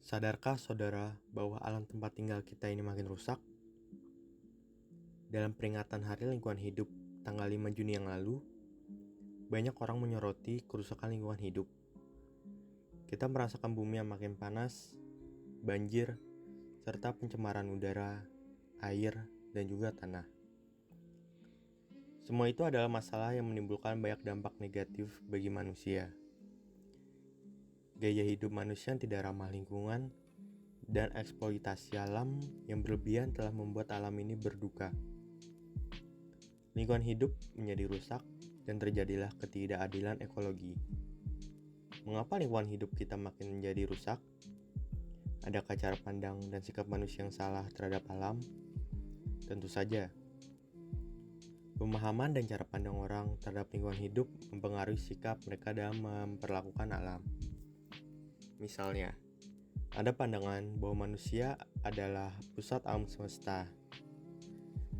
Sadarkah saudara bahwa alam tempat tinggal kita ini makin rusak? Dalam peringatan Hari Lingkungan Hidup tanggal 5 Juni yang lalu, banyak orang menyoroti kerusakan lingkungan hidup. Kita merasakan bumi yang makin panas, banjir, serta pencemaran udara, air, dan juga tanah. Semua itu adalah masalah yang menimbulkan banyak dampak negatif bagi manusia. Gaya hidup manusia yang tidak ramah lingkungan dan eksploitasi alam yang berlebihan telah membuat alam ini berduka. Lingkungan hidup menjadi rusak dan terjadilah ketidakadilan ekologi. Mengapa lingkungan hidup kita makin menjadi rusak? Adakah cara pandang dan sikap manusia yang salah terhadap alam? Tentu saja. Pemahaman dan cara pandang orang terhadap lingkungan hidup mempengaruhi sikap mereka dalam memperlakukan alam. Misalnya, ada pandangan bahwa manusia adalah pusat alam semesta.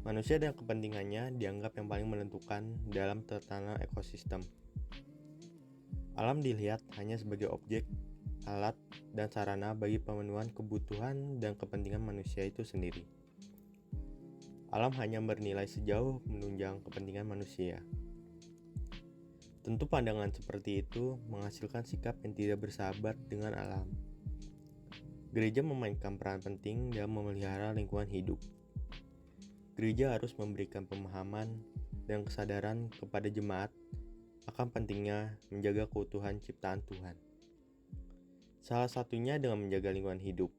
Manusia dan kepentingannya dianggap yang paling menentukan dalam tatanan ekosistem. Alam dilihat hanya sebagai objek, alat, dan sarana bagi pemenuhan kebutuhan dan kepentingan manusia itu sendiri. Alam hanya bernilai sejauh menunjang kepentingan manusia. Tentu pandangan seperti itu menghasilkan sikap yang tidak bersahabat dengan alam. Gereja memainkan peran penting dalam memelihara lingkungan hidup. Gereja harus memberikan pemahaman dan kesadaran kepada jemaat akan pentingnya menjaga keutuhan ciptaan Tuhan. Salah satunya dengan menjaga lingkungan hidup.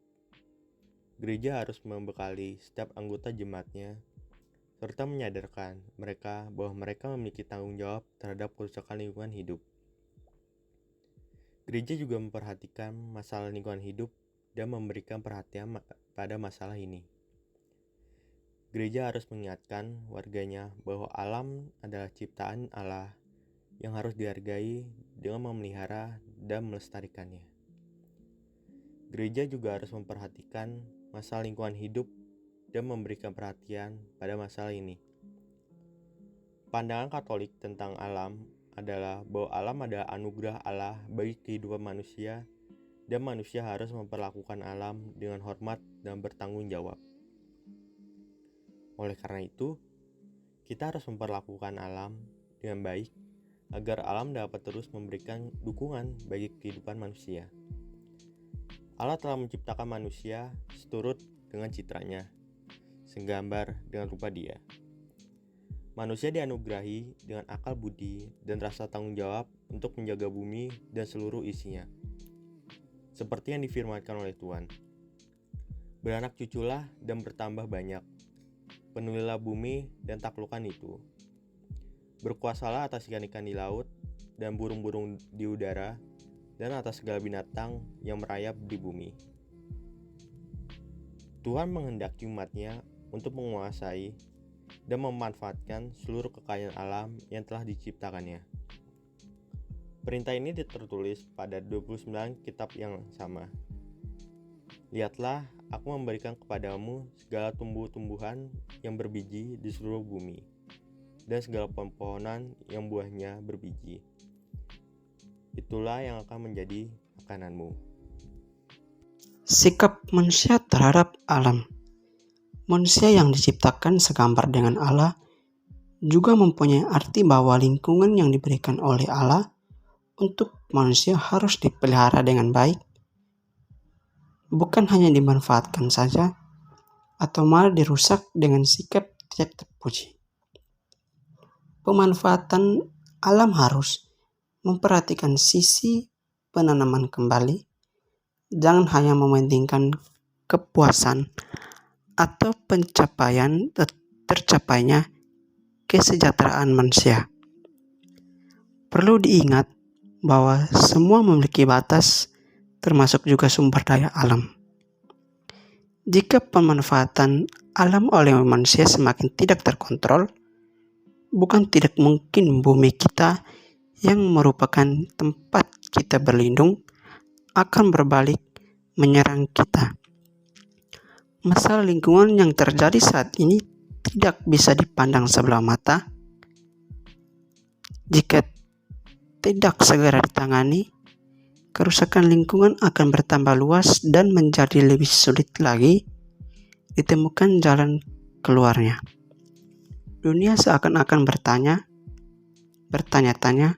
Gereja harus membekali setiap anggota jemaatnya serta menyadarkan mereka bahwa mereka memiliki tanggung jawab terhadap kerusakan lingkungan hidup. Gereja juga memperhatikan masalah lingkungan hidup dan memberikan perhatian pada masalah ini. Gereja harus mengingatkan warganya bahwa alam adalah ciptaan Allah yang harus dihargai dengan memelihara dan melestarikannya. Gereja juga harus memperhatikan masalah lingkungan hidup dan memberikan perhatian pada masalah ini. Pandangan Katolik tentang alam adalah bahwa alam adalah anugerah Allah bagi kehidupan manusia dan manusia harus memperlakukan alam dengan hormat dan bertanggung jawab. Oleh karena itu, kita harus memperlakukan alam dengan baik agar alam dapat terus memberikan dukungan bagi kehidupan manusia. Allah telah menciptakan manusia seturut dengan citranya, segambar dengan rupa Dia. Manusia dianugerahi dengan akal budi dan rasa tanggung jawab untuk menjaga bumi dan seluruh isinya. Seperti yang difirmankan oleh Tuhan. Beranak cuculah dan bertambah banyak. Penuhilah bumi dan taklukkan itu. Berkuasalah atas ikan-ikan di laut dan burung-burung di udara dan atas segala binatang yang merayap di bumi. Tuhan menghendaki umatnya untuk menguasai dan memanfaatkan seluruh kekayaan alam yang telah diciptakannya. Perintah ini tertulis pada 29 kitab yang sama. Lihatlah, aku memberikan kepadamu segala tumbuh-tumbuhan yang berbiji di seluruh bumi, dan segala pepohonan yang buahnya berbiji. Itulah yang akan menjadi makananmu. Sikap manusia terhadap alam. Manusia yang diciptakan segambar dengan Allah juga mempunyai arti bahwa lingkungan yang diberikan oleh Allah untuk manusia harus dipelihara dengan baik, bukan hanya dimanfaatkan saja atau malah dirusak dengan sikap tidak terpuji. Pemanfaatan alam harus memperhatikan sisi penanaman kembali, jangan hanya mementingkan kepuasan atau pencapaian tercapainya kesejahteraan manusia. Perlu diingat bahwa semua memiliki batas, termasuk juga sumber daya alam. Jika pemanfaatan alam oleh manusia semakin tidak terkontrol, bukan tidak mungkin bumi kita yang merupakan tempat kita berlindung akan berbalik menyerang kita. Masalah lingkungan yang terjadi saat ini tidak bisa dipandang sebelah mata. Jika tidak segera ditangani, kerusakan lingkungan akan bertambah luas dan menjadi lebih sulit lagi ditemukan jalan keluarnya. Dunia seakan-akan bertanya-tanya,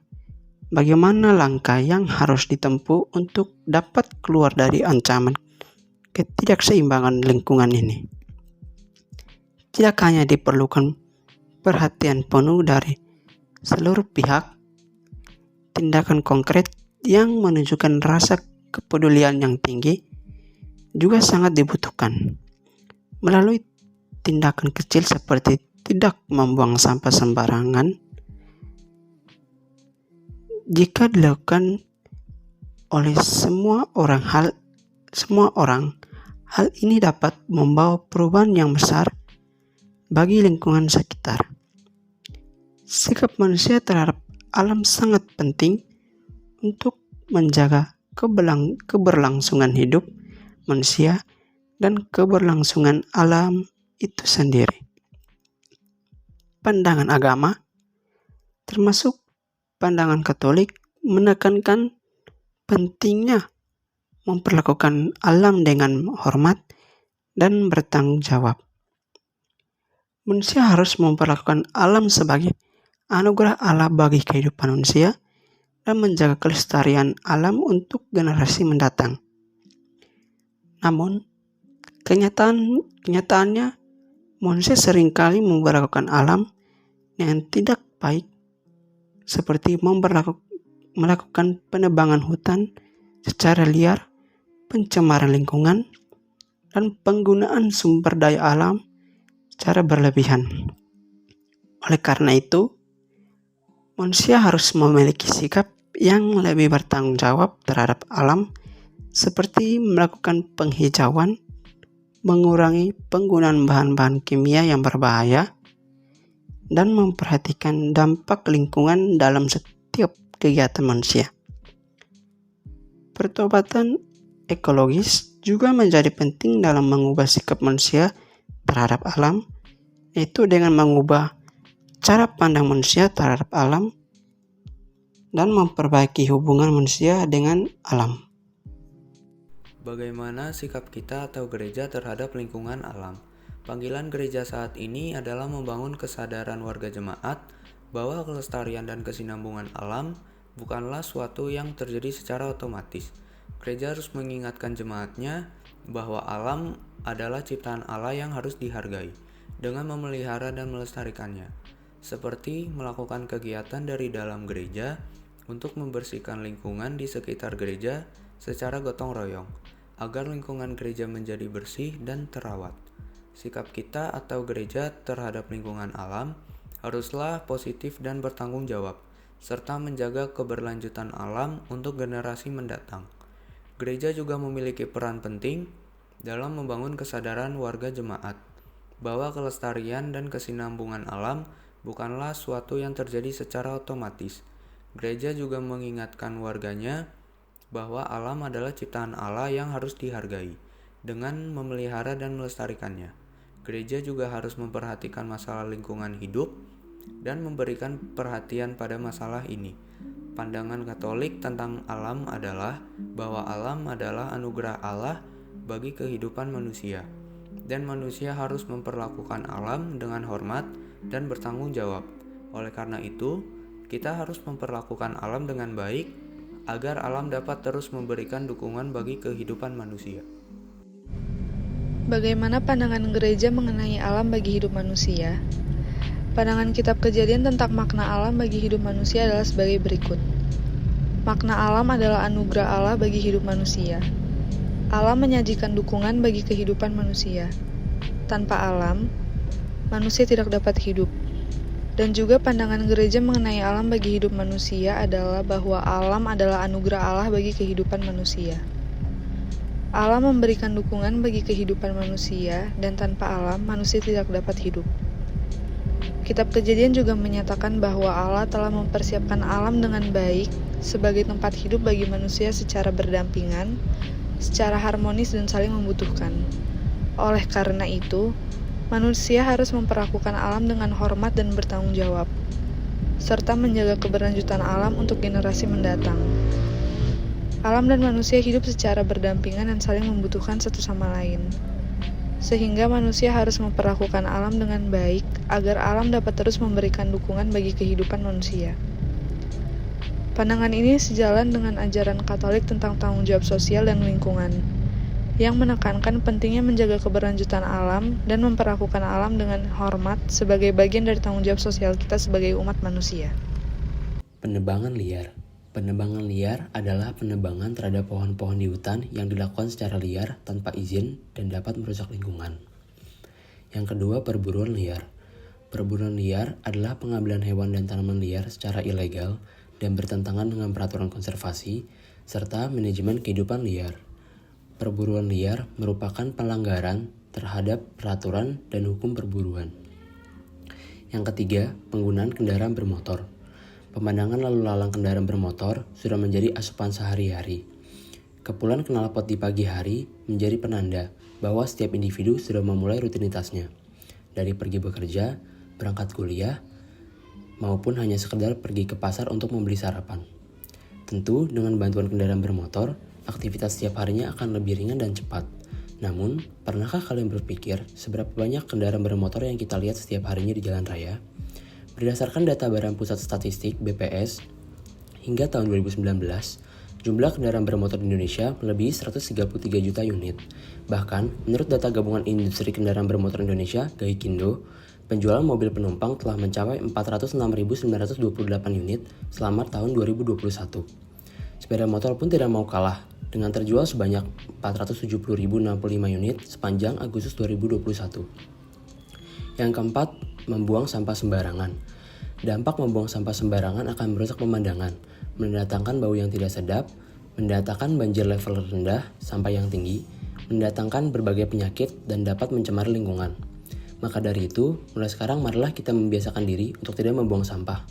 bagaimana langkah yang harus ditempuh untuk dapat keluar dari ancaman ketidakseimbangan lingkungan ini. Tidak hanya diperlukan perhatian penuh dari seluruh pihak, tindakan konkret yang menunjukkan rasa kepedulian yang tinggi juga sangat dibutuhkan. Melalui tindakan kecil seperti tidak membuang sampah sembarangan, jika dilakukan oleh semua orang, hal ini dapat membawa perubahan yang besar bagi lingkungan sekitar. Sikap manusia terhadap alam sangat penting untuk menjaga keberlangsungan hidup manusia dan keberlangsungan alam itu sendiri. Pandangan agama, termasuk pandangan Katolik, menekankan pentingnya memperlakukan alam dengan hormat dan bertanggung jawab. Manusia harus memperlakukan alam sebagai anugerah Allah bagi kehidupan manusia dan menjaga kelestarian alam untuk generasi mendatang. Namun, kenyataannya manusia seringkali memperlakukan alam dengan tidak baik, seperti melakukan penebangan hutan secara liar, pencemaran lingkungan, dan penggunaan sumber daya alam secara berlebihan. Oleh karena itu, manusia harus memiliki sikap yang lebih bertanggung jawab terhadap alam, seperti melakukan penghijauan, mengurangi penggunaan bahan-bahan kimia yang berbahaya, dan memperhatikan dampak lingkungan dalam setiap kegiatan manusia. Pertobatan ekologis juga menjadi penting dalam mengubah sikap manusia terhadap alam, yaitu dengan mengubah cara pandang manusia terhadap alam dan memperbaiki hubungan manusia dengan alam. Bagaimana sikap kita atau gereja terhadap lingkungan alam? Panggilan gereja saat ini adalah membangun kesadaran warga jemaat bahwa kelestarian dan kesinambungan alam bukanlah suatu yang terjadi secara otomatis. Gereja harus mengingatkan jemaatnya bahwa alam adalah ciptaan Allah yang harus dihargai dengan memelihara dan melestarikannya, seperti melakukan kegiatan dari dalam gereja untuk membersihkan lingkungan di sekitar gereja secara gotong royong, agar lingkungan gereja menjadi bersih dan terawat. Sikap kita atau gereja terhadap lingkungan alam haruslah positif dan bertanggung jawab, serta menjaga keberlanjutan alam untuk generasi mendatang. Gereja juga memiliki peran penting dalam membangun kesadaran warga jemaat bahwa kelestarian dan kesinambungan alam bukanlah suatu yang terjadi secara otomatis. Gereja juga mengingatkan warganya bahwa alam adalah ciptaan Allah yang harus dihargai dengan memelihara dan melestarikannya. Gereja juga harus memperhatikan masalah lingkungan hidup dan memberikan perhatian pada masalah ini. Pandangan Katolik tentang alam adalah bahwa alam adalah anugerah Allah bagi kehidupan manusia, dan manusia harus memperlakukan alam dengan hormat dan bertanggung jawab. Oleh karena itu, kita harus memperlakukan alam dengan baik agar alam dapat terus memberikan dukungan bagi kehidupan manusia. Bagaimana pandangan gereja mengenai alam bagi hidup manusia? Pandangan kitab Kejadian tentang makna alam bagi hidup manusia adalah sebagai berikut. Makna alam adalah anugerah Allah bagi hidup manusia. Alam menyajikan dukungan bagi kehidupan manusia. Tanpa alam, manusia tidak dapat hidup. Dan juga pandangan gereja mengenai alam bagi hidup manusia adalah bahwa alam adalah anugerah Allah bagi kehidupan manusia. Alam memberikan dukungan bagi kehidupan manusia, dan tanpa alam, manusia tidak dapat hidup. Kitab Kejadian juga menyatakan bahwa Allah telah mempersiapkan alam dengan baik sebagai tempat hidup bagi manusia secara berdampingan, secara harmonis dan saling membutuhkan. Oleh karena itu, manusia harus memperlakukan alam dengan hormat dan bertanggung jawab, serta menjaga keberlanjutan alam untuk generasi mendatang. Alam dan manusia hidup secara berdampingan dan saling membutuhkan satu sama lain. Sehingga manusia harus memperlakukan alam dengan baik agar alam dapat terus memberikan dukungan bagi kehidupan manusia. Pandangan ini sejalan dengan ajaran Katolik tentang tanggung jawab sosial dan lingkungan, yang menekankan pentingnya menjaga keberlanjutan alam dan memperlakukan alam dengan hormat sebagai bagian dari tanggung jawab sosial kita sebagai umat manusia. Penebangan liar. Penebangan liar adalah penebangan terhadap pohon-pohon di hutan yang dilakukan secara liar tanpa izin dan dapat merusak lingkungan. Yang kedua, perburuan liar. Perburuan liar adalah pengambilan hewan dan tanaman liar secara ilegal dan bertentangan dengan peraturan konservasi serta manajemen kehidupan liar. Perburuan liar merupakan pelanggaran terhadap peraturan dan hukum perburuan. Yang ketiga, penggunaan kendaraan bermotor. Pemandangan lalu lalang kendaraan bermotor sudah menjadi asupan sehari-hari. Kepulan knalpot di pagi hari menjadi penanda bahwa setiap individu sudah memulai rutinitasnya, dari pergi bekerja, berangkat kuliah, maupun hanya sekedar pergi ke pasar untuk membeli sarapan. Tentu dengan bantuan kendaraan bermotor, aktivitas setiap harinya akan lebih ringan dan cepat. Namun, pernahkah kalian berpikir seberapa banyak kendaraan bermotor yang kita lihat setiap harinya di jalan raya? Berdasarkan data Badan Pusat Statistik (BPS), hingga tahun 2019, jumlah kendaraan bermotor di Indonesia melebihi 133 juta unit. Bahkan, menurut data Gabungan Industri Kendaraan Bermotor Indonesia (GAIKINDO), penjualan mobil penumpang telah mencapai 406.928 unit selama tahun 2021. Sepeda motor pun tidak mau kalah, dengan terjual sebanyak 470.065 unit sepanjang Agustus 2021. Yang keempat, membuang sampah sembarangan. Dampak membuang sampah sembarangan akan merusak pemandangan, mendatangkan bau yang tidak sedap, mendatangkan banjir level rendah sampai yang tinggi, mendatangkan berbagai penyakit dan dapat mencemari lingkungan. Maka dari itu, mulai sekarang marilah kita membiasakan diri untuk tidak membuang sampah.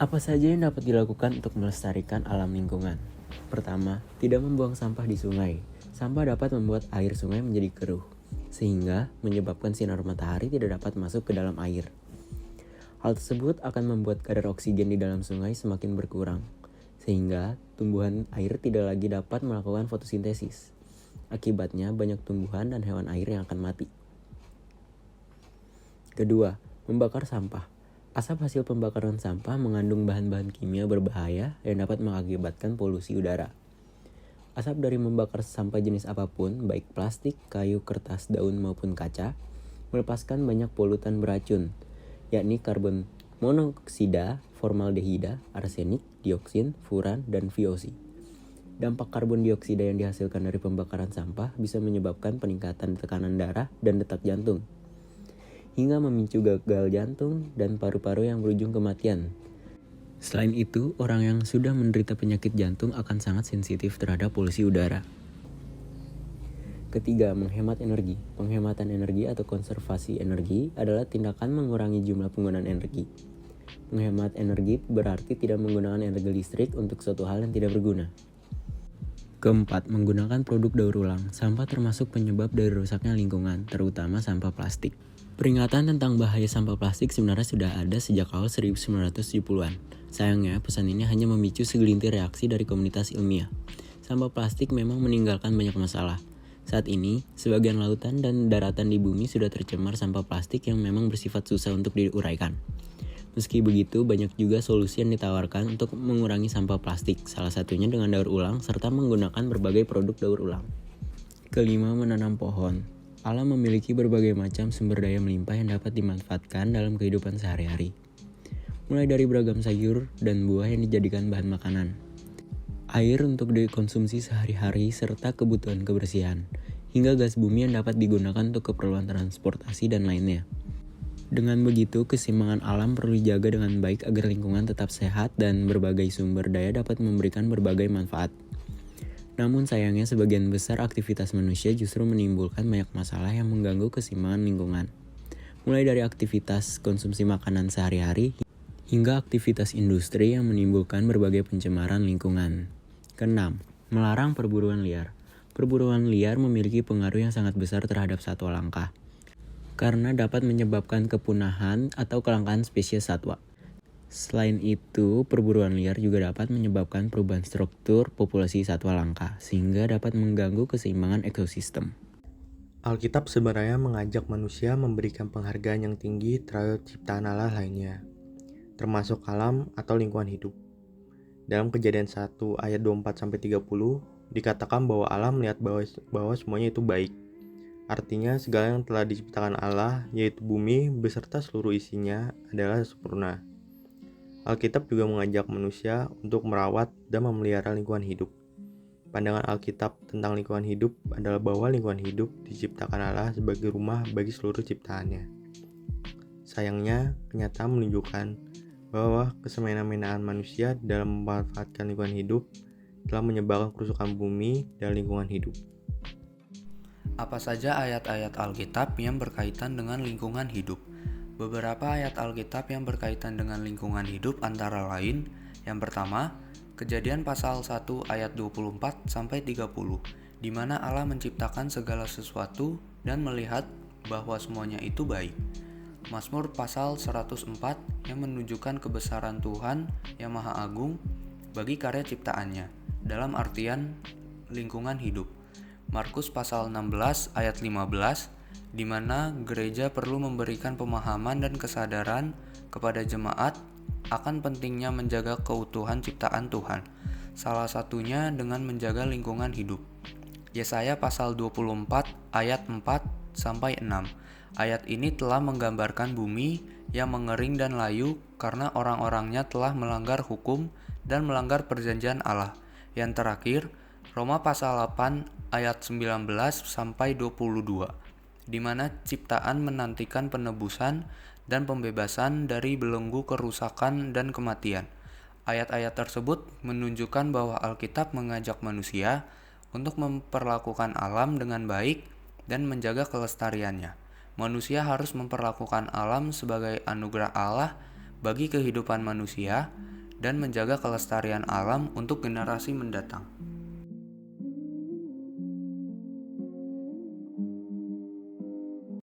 Apa saja yang dapat dilakukan untuk melestarikan alam lingkungan? Pertama, tidak membuang sampah di sungai. Sampah dapat membuat air sungai menjadi keruh, sehingga menyebabkan sinar matahari tidak dapat masuk ke dalam air. Hal tersebut akan membuat kadar oksigen di dalam sungai semakin berkurang, sehingga tumbuhan air tidak lagi dapat melakukan fotosintesis. Akibatnya banyak tumbuhan dan hewan air yang akan mati. Kedua, membakar sampah. Asap hasil pembakaran sampah mengandung bahan-bahan kimia berbahaya yang dapat mengakibatkan polusi udara. Asap dari membakar sampah jenis apapun, baik plastik, kayu, kertas, daun maupun kaca, melepaskan banyak polutan beracun, yakni karbon monoksida, formaldehida, arsenik, dioksin, furan, dan VOC. Dampak karbon dioksida yang dihasilkan dari pembakaran sampah bisa menyebabkan peningkatan tekanan darah dan detak jantung, hingga memicu gagal jantung dan paru-paru yang berujung kematian. Selain itu, orang yang sudah menderita penyakit jantung akan sangat sensitif terhadap polusi udara. Ketiga, menghemat energi. Penghematan energi atau konservasi energi adalah tindakan mengurangi jumlah penggunaan energi. Menghemat energi berarti tidak menggunakan energi listrik untuk suatu hal yang tidak berguna. Keempat, menggunakan produk daur ulang. Sampah termasuk penyebab dari rusaknya lingkungan, terutama sampah plastik. Peringatan tentang bahaya sampah plastik sebenarnya sudah ada sejak awal 1970-an. Sayangnya, pesan ini hanya memicu segelintir reaksi dari komunitas ilmiah. Sampah plastik memang meninggalkan banyak masalah. Saat ini, sebagian lautan dan daratan di bumi sudah tercemar sampah plastik yang memang bersifat susah untuk diuraikan. Meski begitu, banyak juga solusi yang ditawarkan untuk mengurangi sampah plastik, salah satunya dengan daur ulang serta menggunakan berbagai produk daur ulang. Kelima, menanam pohon. Alam memiliki berbagai macam sumber daya melimpah yang dapat dimanfaatkan dalam kehidupan sehari-hari. Mulai dari beragam sayur dan buah yang dijadikan bahan makanan, air untuk dikonsumsi sehari-hari serta kebutuhan kebersihan, hingga gas bumi yang dapat digunakan untuk keperluan transportasi dan lainnya. Dengan begitu, keseimbangan alam perlu dijaga dengan baik agar lingkungan tetap sehat dan berbagai sumber daya dapat memberikan berbagai manfaat. Namun sayangnya sebagian besar aktivitas manusia justru menimbulkan banyak masalah yang mengganggu keseimbangan lingkungan. Mulai dari aktivitas konsumsi makanan sehari-hari hingga aktivitas industri yang menimbulkan berbagai pencemaran lingkungan. Keenam, melarang perburuan liar. Perburuan liar memiliki pengaruh yang sangat besar terhadap satwa langka, karena dapat menyebabkan kepunahan atau kelangkaan spesies satwa. Selain itu, perburuan liar juga dapat menyebabkan perubahan struktur populasi satwa langka, sehingga dapat mengganggu keseimbangan ekosistem. Alkitab sebenarnya mengajak manusia memberikan penghargaan yang tinggi terhadap ciptaan Allah lainnya, termasuk alam atau lingkungan hidup. Dalam Kejadian 1 ayat 24-30 dikatakan bahwa Allah melihat bahwa semuanya itu baik. Artinya segala yang telah diciptakan Allah, yaitu bumi beserta seluruh isinya, adalah sempurna. Alkitab juga mengajak manusia untuk merawat dan memelihara lingkungan hidup. Pandangan Alkitab tentang lingkungan hidup adalah bahwa lingkungan hidup diciptakan Allah sebagai rumah bagi seluruh ciptaannya. Sayangnya, kenyataan menunjukkan bahwa kesemena-menaan manusia dalam memanfaatkan lingkungan hidup telah menyebabkan kerusakan bumi dan lingkungan hidup. Apa saja ayat-ayat Alkitab yang berkaitan dengan lingkungan hidup? Beberapa ayat Alkitab yang berkaitan dengan lingkungan hidup antara lain, yang pertama, Kejadian pasal 1 ayat 24-30, di mana Allah menciptakan segala sesuatu dan melihat bahwa semuanya itu baik. Mazmur pasal 104 yang menunjukkan kebesaran Tuhan yang Maha Agung bagi karya ciptaannya, dalam artian lingkungan hidup. Markus pasal 16 ayat 15, di mana gereja perlu memberikan pemahaman dan kesadaran kepada jemaat akan pentingnya menjaga keutuhan ciptaan Tuhan, salah satunya dengan menjaga lingkungan hidup. Yesaya pasal 24 ayat 4-6. Ayat ini telah menggambarkan bumi yang mengering dan layu karena orang-orangnya telah melanggar hukum dan melanggar perjanjian Allah. Yang terakhir, Roma pasal 8 ayat 19-22, di mana ciptaan menantikan penebusan dan pembebasan dari belenggu kerusakan dan kematian. Ayat-ayat tersebut menunjukkan bahwa Alkitab mengajak manusia untuk memperlakukan alam dengan baik dan menjaga kelestariannya. Manusia harus memperlakukan alam sebagai anugerah Allah bagi kehidupan manusia dan menjaga kelestarian alam untuk generasi mendatang.